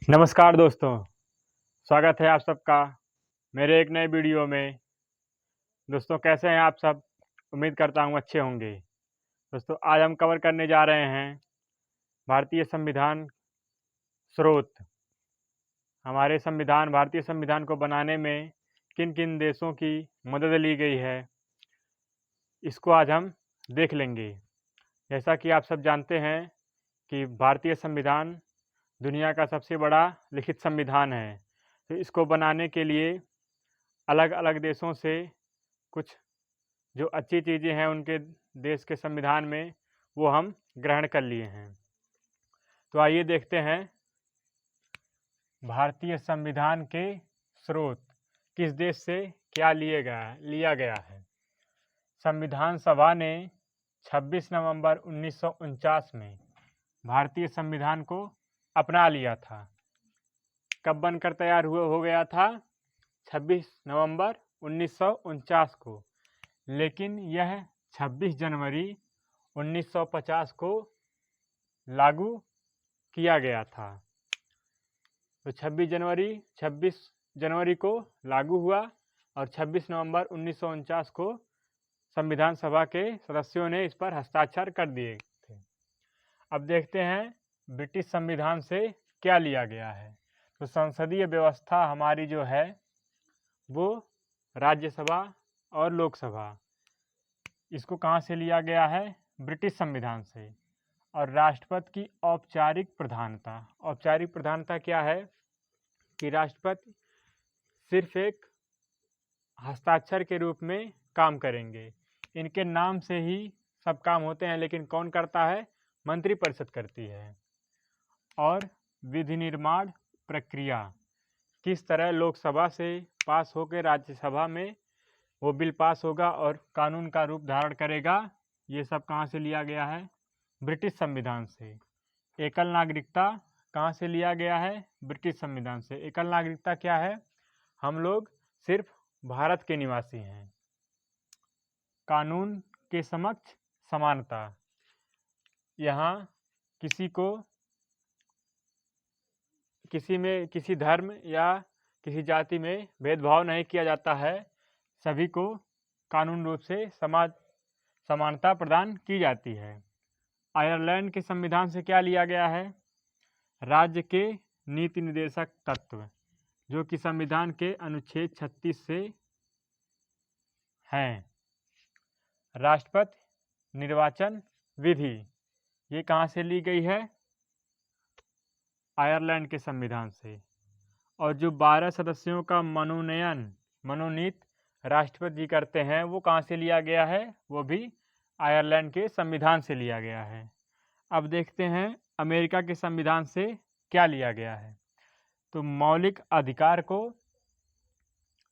नमस्कार दोस्तों, स्वागत है आप सबका मेरे एक नए वीडियो में। दोस्तों कैसे हैं आप सब? उम्मीद करता हूँ अच्छे होंगे। दोस्तों आज हम कवर करने जा रहे हैं भारतीय संविधान स्रोत। हमारे भारतीय संविधान को बनाने में किन किन देशों की मदद ली गई है, इसको आज हम देख लेंगे। जैसा कि आप सब जानते हैं कि भारतीय संविधान दुनिया का सबसे बड़ा लिखित संविधान है। तो इसको बनाने के लिए अलग अलग देशों से कुछ जो अच्छी चीज़ें हैं उनके देश के संविधान में वो हम ग्रहण कर लिए हैं। तो आइए देखते हैं भारतीय संविधान के स्रोत किस देश से क्या लिया गया है। संविधान सभा ने 26 नवंबर 1949 में भारतीय संविधान को अपना लिया था। कब बनकर तैयार हो गया था? 26 नवंबर 1949 को, लेकिन यह 26 जनवरी 1950 को लागू किया गया था। तो 26 जनवरी को लागू हुआ और 26 नवंबर 1949 को संविधान सभा के सदस्यों ने इस पर हस्ताक्षर कर दिए थे। अब देखते हैं ब्रिटिश संविधान से क्या लिया गया है। तो संसदीय व्यवस्था हमारी जो है वो राज्यसभा और लोकसभा, इसको कहाँ से लिया गया है? ब्रिटिश संविधान से। और राष्ट्रपति की औपचारिक प्रधानता क्या है कि राष्ट्रपति सिर्फ एक हस्ताक्षर के रूप में काम करेंगे। इनके नाम से ही सब काम होते हैं, लेकिन कौन करता है? मंत्रिपरिषद करती है। और विधि निर्माण प्रक्रिया किस तरह लोकसभा से पास होकर राज्यसभा में वो बिल पास होगा और कानून का रूप धारण करेगा, ये सब कहाँ से लिया गया है? ब्रिटिश संविधान से। एकल नागरिकता कहाँ से लिया गया है? ब्रिटिश संविधान से। एकल नागरिकता क्या है? हम लोग सिर्फ भारत के निवासी हैं। कानून के समक्ष समानता, यहाँ किसी धर्म या किसी जाति में भेदभाव नहीं किया जाता है। सभी को कानून रूप से समानता प्रदान की जाती है। आयरलैंड के संविधान से क्या लिया गया है? राज्य के नीति निर्देशक तत्व, जो कि संविधान के अनुच्छेद 36 से हैं। राष्ट्रपति निर्वाचन विधि, ये कहाँ से ली गई है? आयरलैंड के संविधान से। और जो 12 सदस्यों का मनोनीत राष्ट्रपति जी करते हैं, वो कहाँ से लिया गया है? वो भी आयरलैंड के संविधान से लिया गया है। अब देखते हैं अमेरिका के संविधान से क्या लिया गया है। तो मौलिक अधिकार को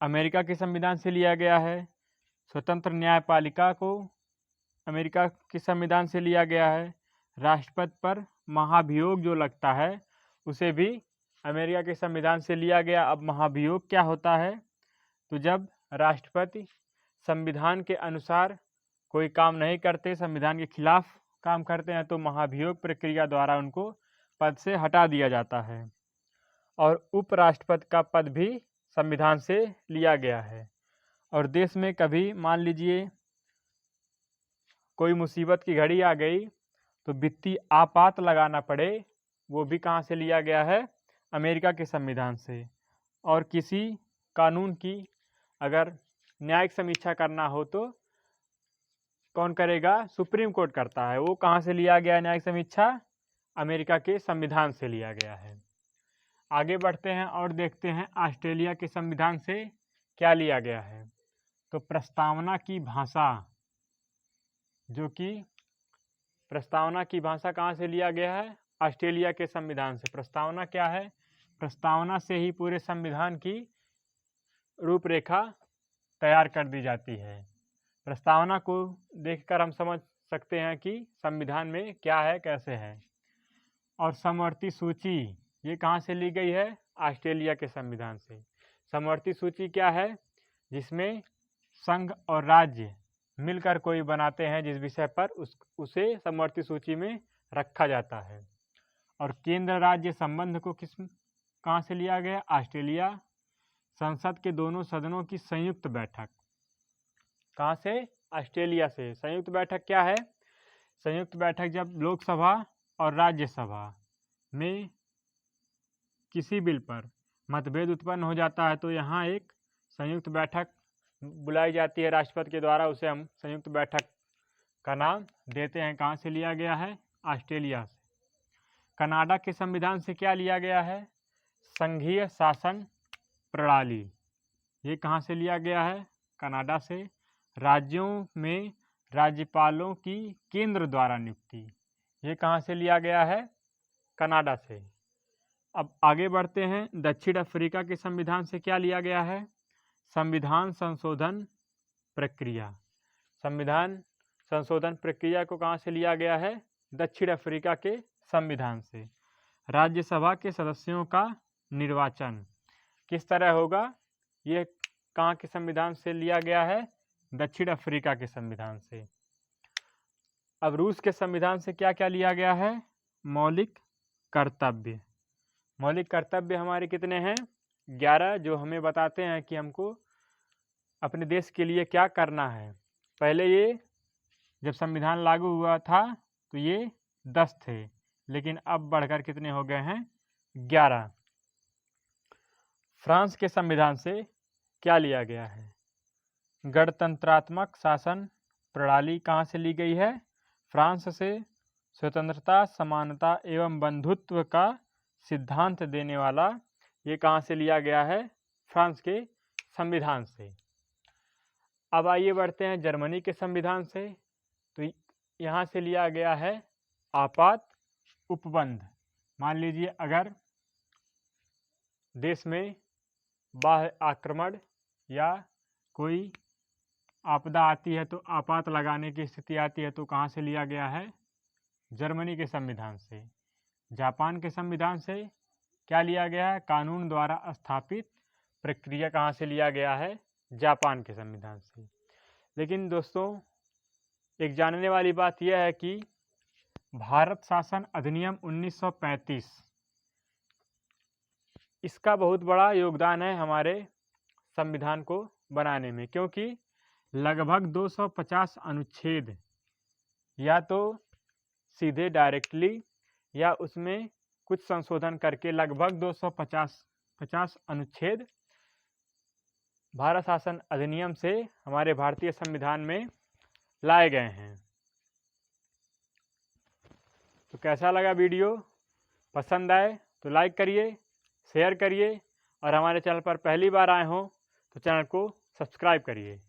अमेरिका के संविधान से लिया गया है। स्वतंत्र न्यायपालिका को अमेरिका के संविधान से लिया गया है। राष्ट्रपति पर महाभियोग जो लगता है उसे भी अमेरिका के संविधान से लिया गया। अब महाभियोग क्या होता है? तो जब राष्ट्रपति संविधान के अनुसार कोई काम नहीं करते, संविधान के खिलाफ काम करते हैं, तो महाभियोग प्रक्रिया द्वारा उनको पद से हटा दिया जाता है। और उपराष्ट्रपति का पद भी संविधान से लिया गया है। और देश में कभी मान लीजिए कोई मुसीबत की घड़ी आ गई तो वित्तीय आपात लगाना पड़े, वो भी कहाँ से लिया गया है? अमेरिका के संविधान से। और किसी कानून की अगर न्यायिक समीक्षा करना हो तो कौन करेगा? सुप्रीम कोर्ट करता है। वो कहाँ से लिया गया न्यायिक समीक्षा? अमेरिका के संविधान से लिया गया है। आगे बढ़ते हैं और देखते हैं ऑस्ट्रेलिया के संविधान से क्या लिया गया है। तो प्रस्तावना की भाषा, जो कि प्रस्तावना की भाषा कहाँ से लिया गया है? ऑस्ट्रेलिया के संविधान से। प्रस्तावना क्या है? प्रस्तावना से ही पूरे संविधान की रूपरेखा तैयार कर दी जाती है। प्रस्तावना को देखकर हम समझ सकते हैं कि संविधान में क्या है, कैसे है। और समवर्ती सूची, ये कहाँ से ली गई है? ऑस्ट्रेलिया के संविधान से। समवर्ती सूची क्या है? जिसमें संघ और राज्य मिलकर कोई बनाते हैं जिस विषय पर उसे समवर्ती सूची में रखा जाता है। और केंद्र राज्य संबंध को कहाँ से लिया गया? ऑस्ट्रेलिया। संसद के दोनों सदनों की संयुक्त बैठक कहाँ से? ऑस्ट्रेलिया से। संयुक्त बैठक क्या है? संयुक्त बैठक जब लोकसभा और राज्यसभा में किसी बिल पर मतभेद उत्पन्न हो जाता है तो यहाँ एक संयुक्त बैठक बुलाई जाती है राष्ट्रपति के द्वारा, उसे हम संयुक्त बैठक का नाम देते हैं। कहाँ से लिया गया है? ऑस्ट्रेलिया से। कनाडा के संविधान से क्या लिया गया है? संघीय शासन प्रणाली। ये कहाँ से लिया गया है? कनाडा से। राज्यों में राज्यपालों की केंद्र द्वारा नियुक्ति, ये कहाँ से लिया गया है? कनाडा से। अब आगे बढ़ते हैं। दक्षिण अफ्रीका के संविधान से क्या लिया गया है? संविधान संशोधन प्रक्रिया। संविधान संशोधन प्रक्रिया को कहाँ से लिया गया है? दक्षिण अफ्रीका के संविधान से। राज्यसभा के सदस्यों का निर्वाचन किस तरह होगा? ये कहाँ के संविधान से लिया गया है? दक्षिण अफ्रीका के संविधान से। अब रूस के संविधान से क्या क्या लिया गया है? मौलिक कर्तव्य। मौलिक कर्तव्य हमारे कितने हैं? 11, जो हमें बताते हैं कि हमको अपने देश के लिए क्या करना है। पहले ये जब संविधान लागू हुआ था तो ये 10 थे, लेकिन अब बढ़कर कितने हो गए हैं? 11। फ्रांस के संविधान से क्या लिया गया है? गणतंत्रात्मक शासन प्रणाली कहाँ से ली गई है? फ्रांस से। स्वतंत्रता, समानता एवं बंधुत्व का सिद्धांत देने वाला, ये कहाँ से लिया गया है? फ्रांस के संविधान से। अब आइए बढ़ते हैं जर्मनी के संविधान से। तो यहाँ से लिया गया है आपात उपबंध। मान लीजिए अगर देश में बाह्य आक्रमण या कोई आपदा आती है तो आपात लगाने की स्थिति आती है तो कहाँ से लिया गया है? जर्मनी के संविधान से। जापान के संविधान से क्या लिया गया है? कानून द्वारा स्थापित प्रक्रिया कहाँ से लिया गया है? जापान के संविधान से। लेकिन दोस्तों एक जानने वाली बात यह है कि भारत शासन अधिनियम 1935, इसका बहुत बड़ा योगदान है हमारे संविधान को बनाने में, क्योंकि लगभग 250 अनुच्छेद या तो सीधे डायरेक्टली या उसमें कुछ संशोधन करके लगभग 250 अनुच्छेद भारत शासन अधिनियम से हमारे भारतीय संविधान में लाए गए हैं। तो कैसा लगा वीडियो? पसंद आए तो लाइक करिए, शेयर करिए और हमारे चैनल पर पहली बार आए हों तो चैनल को सब्सक्राइब करिए।